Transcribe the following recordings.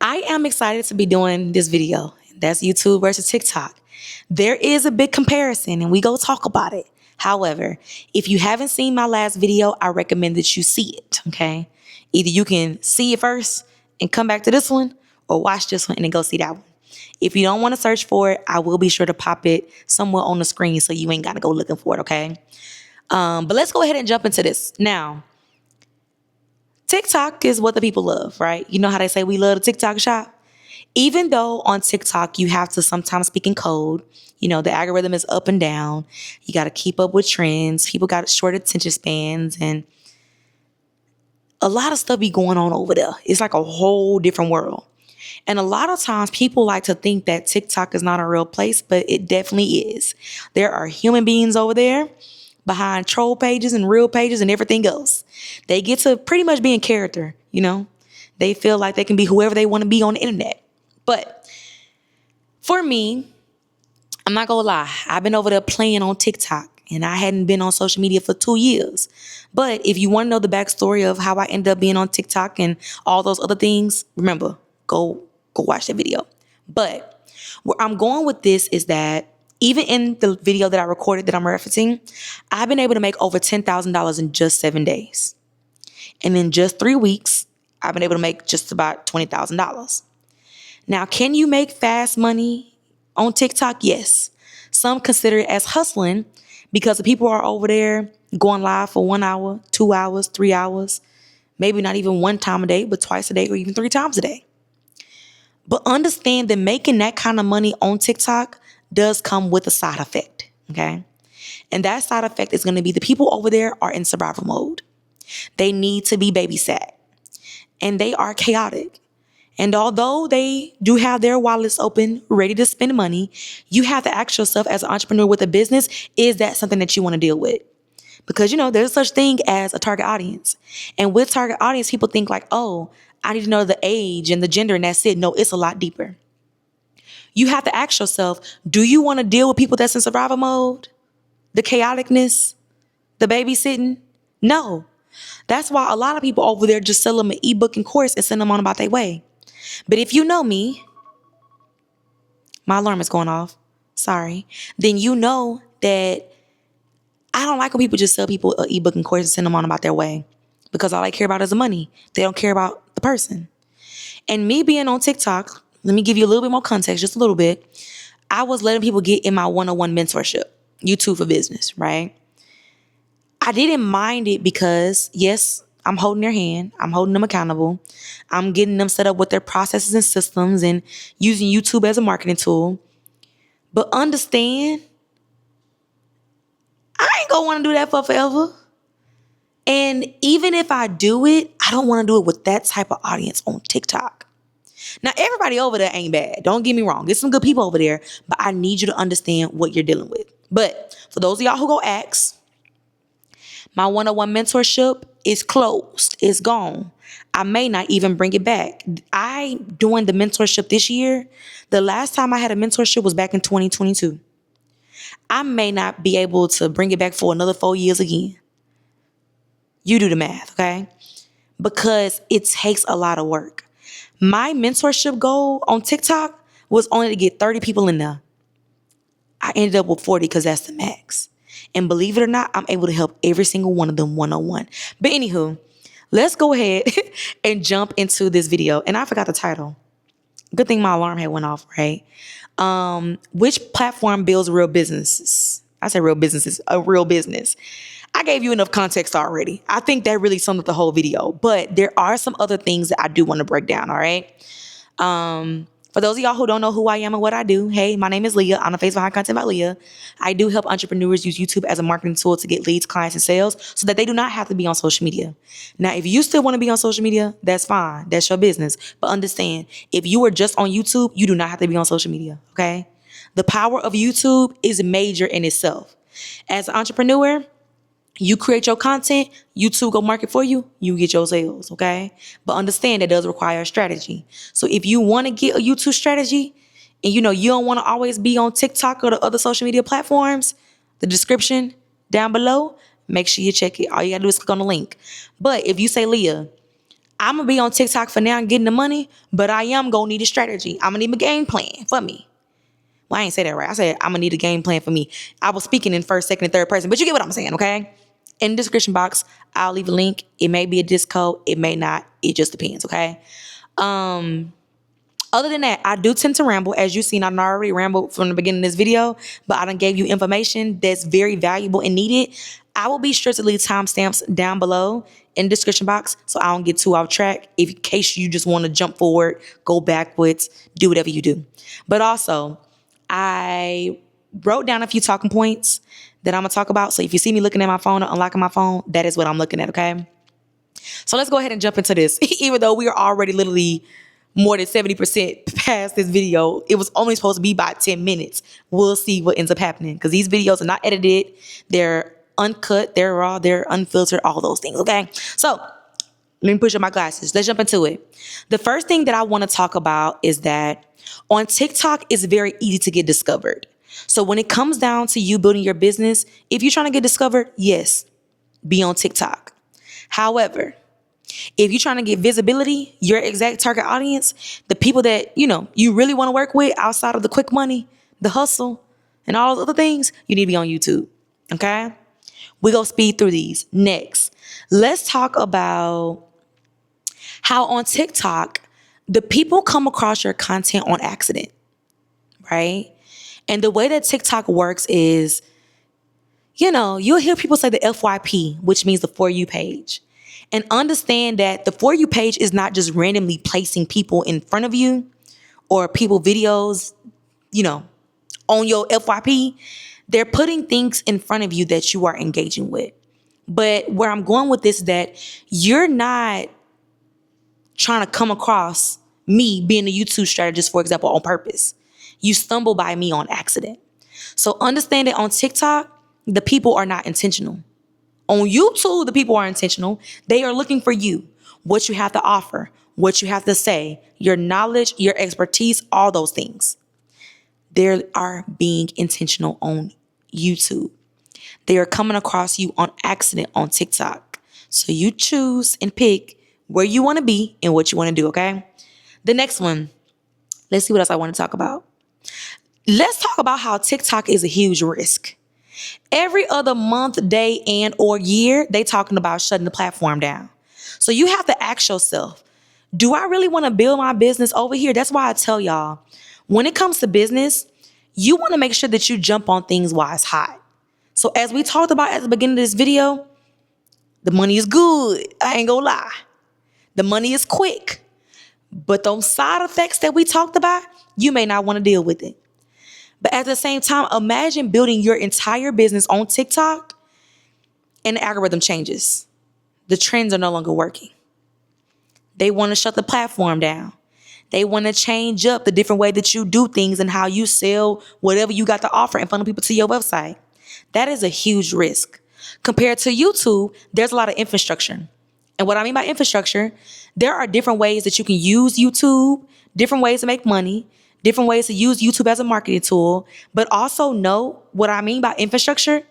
I am excited to be doing this video. That's YouTube versus TikTok. There is a big comparison and we go talk about it. However, if you haven't seen my last video, I recommend that you see it, okay? Either you can see it first and come back to this one or watch this one and then go see that one. If you don't want to search for it, I will be sure to pop it somewhere on the screen so you ain't got to go looking for it, okay? But let's go ahead and jump into this. Now, TikTok is what the people love, right? You know how they say we love the TikTok shop? Even though on TikTok you have to sometimes speak in code, you know, the algorithm is up and down. You got to keep up with trends. People got short attention spans and a lot of stuff be going on over there. It's like a whole different world. And a lot of times people like to think that TikTok is not a real place, but it definitely is. There are human beings over there behind troll pages and real pages and everything else. They get to pretty much be in character, you know. They feel like they can be whoever they want to be on the internet. But for me, I'm not gonna lie, I've been over there playing on TikTok and I hadn't been on social media for 2 years. But if you want to know the backstory of how I ended up being on TikTok and all those other things, remember, go watch that video. But where I'm going with this is that even in the video that I recorded that I'm referencing, I've been able to make over $10,000 in just 7 days. And in just 3 weeks, I've been able to make just about $20,000. Now, can you make fast money on TikTok? Yes. Some consider it as hustling because the people are over there going live for 1 hour, 2 hours, 3 hours, maybe not even one time a day, but twice a day or even 3 times a day. But understand that making that kind of money on TikTok does come with a side effect, okay? And that side effect is going to be the people over there are in survival mode. They need to be babysat. And they are chaotic. And although they do have their wallets open, ready to spend money, you have to ask yourself as an entrepreneur with a business, is that something that you want to deal with? Because, you know, there's such thing as a target audience. And with target audience, people think like, oh, I need to know the age and the gender and that's it. No, it's a lot deeper. You have to ask yourself, do you want to deal with people that's in survival mode? The chaoticness? The babysitting? No. That's why a lot of people over there just sell them an ebook and course and send them on about their way. But if you know me, my alarm is going off, sorry, then you know that I don't like when people just sell people an ebook and course and send them on about their way because all they care about is the money. They don't care about the person. And me being on TikTok, let me give you a little bit more context, just a little bit. I was letting people get in my one-on-one mentorship, YouTube for Business, right? I didn't mind it because, yes, I'm holding their hand. I'm holding them accountable. I'm getting them set up with their processes and systems and using YouTube as a marketing tool. But understand, I ain't gonna want to do that for forever. And even if I do it, I don't want to do it with that type of audience on TikTok. Now, everybody over there ain't bad. Don't get me wrong. There's some good people over there, but I need you to understand what you're dealing with. But for those of y'all who go ask, my one-on-one mentorship is closed. It's gone. I may not even bring it back. I doing the mentorship this year. The last time I had a mentorship was back in 2022. I may not be able to bring it back for another 4 years again. You do the math, okay? Because it takes a lot of work. My mentorship goal on TikTok was only to get 30 people in there. I ended up with 40 because that's the max. And believe it or not, I'm able to help every single one of them one-on-one. But anywho, let's go ahead and jump into this video. And I forgot the title. Good thing my alarm had went off, right? Which platform builds real businesses? I said real businesses, a real business. I gave you enough context already. I think that really summed up the whole video. But there are some other things that I do want to break down, all right? For those of y'all who don't know who I am and what I do, hey, my name is LEEA. I'm the face behind Content by LEEA. I do help entrepreneurs use YouTube as a marketing tool to get leads, clients, and sales so that they do not have to be on social media. Now, if you still want to be on social media, that's fine. That's your business. But understand, if you are just on YouTube, you do not have to be on social media, okay? The power of YouTube is major in itself. As an entrepreneur, you create your content, YouTube go market for you, you get your sales, okay? But understand that does require a strategy. So if you want to get a YouTube strategy and you know you don't want to always be on TikTok or the other social media platforms, the description down below, make sure you check it. All you got to do is click on the link. But if you say, LEEA, I'm going to be on TikTok for now and getting the money, but I am going to need a strategy. I'm going to need a game plan for me. Well, I ain't say that right. I said I'm going to need a game plan for me. I was speaking in first, second, and third person, but you get what I'm saying, okay? In the description box, I'll leave a link. It may be a discount. It may not. It just depends, okay? Other than that, I do tend to ramble. As you've seen, I done already rambled from the beginning of this video, but I done gave you information that's very valuable and needed. I will be sure to leave timestamps down below in the description box so I don't get too off track. In case you just want to jump forward, go backwards, do whatever you do. But also, I wrote down a few talking points that I'm going to talk about. So if you see me looking at my phone or unlocking my phone, that is what I'm looking at, okay? So let's go ahead and jump into this. Even though we are already literally more than 70% past this video, it was only supposed to be about 10 minutes. We'll see what ends up happening because these videos are not edited. They're uncut, they're raw, they're unfiltered, all those things, okay? So let me push up my glasses. Let's jump into it. The first thing that I want to talk about is that on TikTok, it's very easy to get discovered. So when it comes down to you building your business, if you're trying to get discovered, yes, be on TikTok. However, if you're trying to get visibility, your exact target audience, the people that, you really want to work with outside of the quick money, the hustle, and all those other things, you need to be on YouTube, okay? We go speed through these. Next, let's talk about how on TikTok, the people come across your content on accident, right? And the way that TikTok works is, you'll hear people say the FYP, which means the For You page. And understand that the For You page is not just randomly placing people in front of you or people videos, on your FYP. They're putting things in front of you that you are engaging with. But where I'm going with this is that you're not trying to come across me being a YouTube strategist, for example, on purpose. You stumble by me on accident. So understand that on TikTok, the people are not intentional. On YouTube, the people are intentional. They are looking for you, what you have to offer, what you have to say, your knowledge, your expertise, all those things. They are being intentional on YouTube. They are coming across you on accident on TikTok. So you choose and pick where you want to be and what you want to do, okay? The next one, let's see what else I want to talk about. Let's talk about how TikTok is a huge risk. Every other month, day, and or year, they talking about shutting the platform down. So you have to ask yourself, do I really want to build my business over here? That's why I tell y'all, when it comes to business, you want to make sure that you jump on things while it's hot. So as we talked about at the beginning of this video, the money is good. I ain't gonna lie. The money is quick. But those side effects that we talked about, you may not want to deal with it. But at the same time, imagine building your entire business on TikTok and the algorithm changes. The trends are no longer working. They want to shut the platform down. They want to change up the different way that you do things and how you sell whatever you got to offer and funnel people to your website. That is a huge risk. Compared to YouTube, there's a lot of infrastructure. And what I mean by infrastructure, there are different ways that you can use YouTube, different ways to make money, different ways to use YouTube as a marketing tool, but also know what I mean by infrastructure.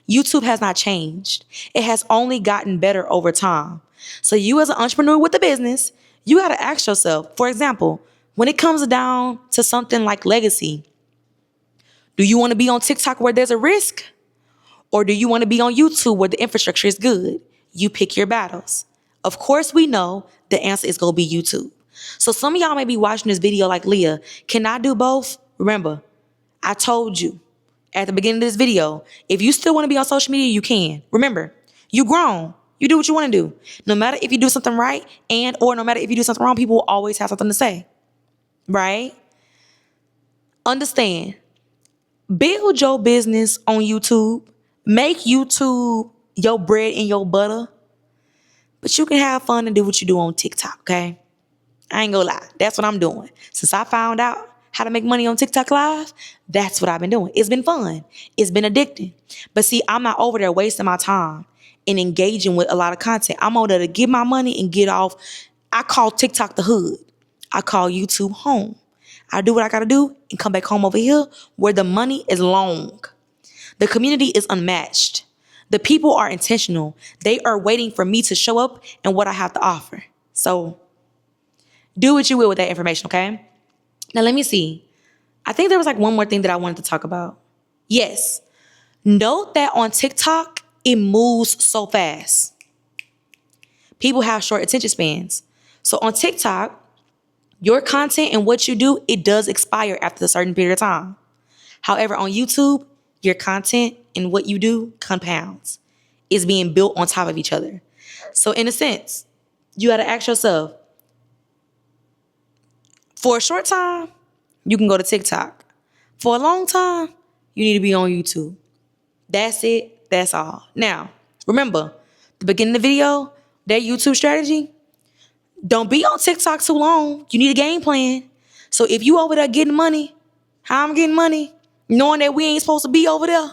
YouTube has not changed. It has only gotten better over time. So you as an entrepreneur with a business, you got to ask yourself, for example, when it comes down to something like legacy, do you want to be on TikTok where there's a risk? Or do you want to be on YouTube where the infrastructure is good? You pick your battles. Of course, we know the answer is going to be YouTube. So some of y'all may be watching this video like, LEEA, can I do both? Remember, I told you at the beginning of this video, if you still want to be on social media, you can. Remember, you grown. You do what you want to do. No matter if you do something right or no matter if you do something wrong, people will always have something to say. Right? Understand, build your business on YouTube. Make YouTube your bread and your butter. But you can have fun and do what you do on TikTok, okay? I ain't gonna lie. That's what I'm doing. Since I found out how to make money on TikTok Live, that's what I've been doing. It's been fun. It's been addicting. But see, I'm not over there wasting my time and engaging with a lot of content. I'm over there to get my money and get off. I call TikTok the hood. I call YouTube home. I do what I gotta do and come back home over here where the money is long. The community is unmatched. The people are intentional. They are waiting for me to show up and what I have to offer. So do what you will with that information, okay? Now let me see. I think there was like one more thing that I wanted to talk about. Yes. Note that on TikTok, it moves so fast. People have short attention spans. So on TikTok, your content and what you do, it does expire after a certain period of time. However, on YouTube, your content and what you do compounds. It's being built on top of each other. So in a sense, you got to ask yourself, for a short time, you can go to TikTok. For a long time, you need to be on YouTube. That's it. That's all. Now, remember, the beginning of the video, that YouTube strategy, don't be on TikTok too long. You need a game plan. So if you over there getting money, how I'm getting money, knowing that we ain't supposed to be over there,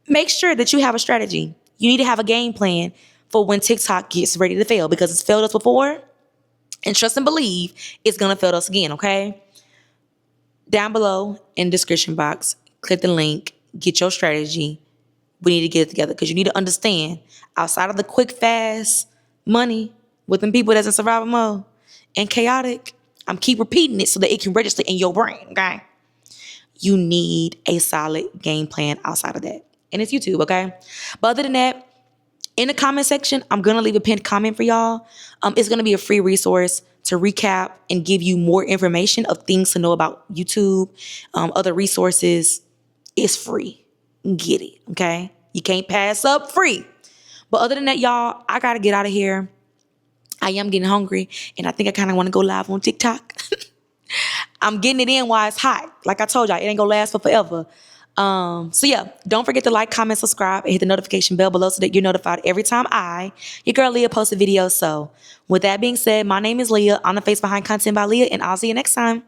make sure that you have a strategy. You need to have a game plan for when TikTok gets ready to fail, because it's failed us before. And trust and believe it's going to fail us again, okay? Down below in the description box, click the link, get your strategy. We need to get it together, because you need to understand, outside of the quick, fast money with them people that's in survival mode and chaotic, I'm keep repeating it so that it can register in your brain, okay? You need a solid game plan outside of that. And it's YouTube, okay? But other than that, in the comment section, I'm going to leave a pinned comment for y'all. It's going to be a free resource to recap and give you more information of things to know about YouTube, other resources. It's free. Get it, okay? You can't pass up free. But other than that, y'all, I got to get out of here. I am getting hungry, and I think I kind of want to go live on TikTok. I'm getting it in while it's hot. Like I told y'all, it ain't going to last for forever. So yeah, don't forget to like, comment, subscribe, and hit the notification bell below so that you're notified every time your girl LEEA, posts a video. So with that being said, my name is LEEA. I'm the face behind Content by LEEA, and I'll see you next time.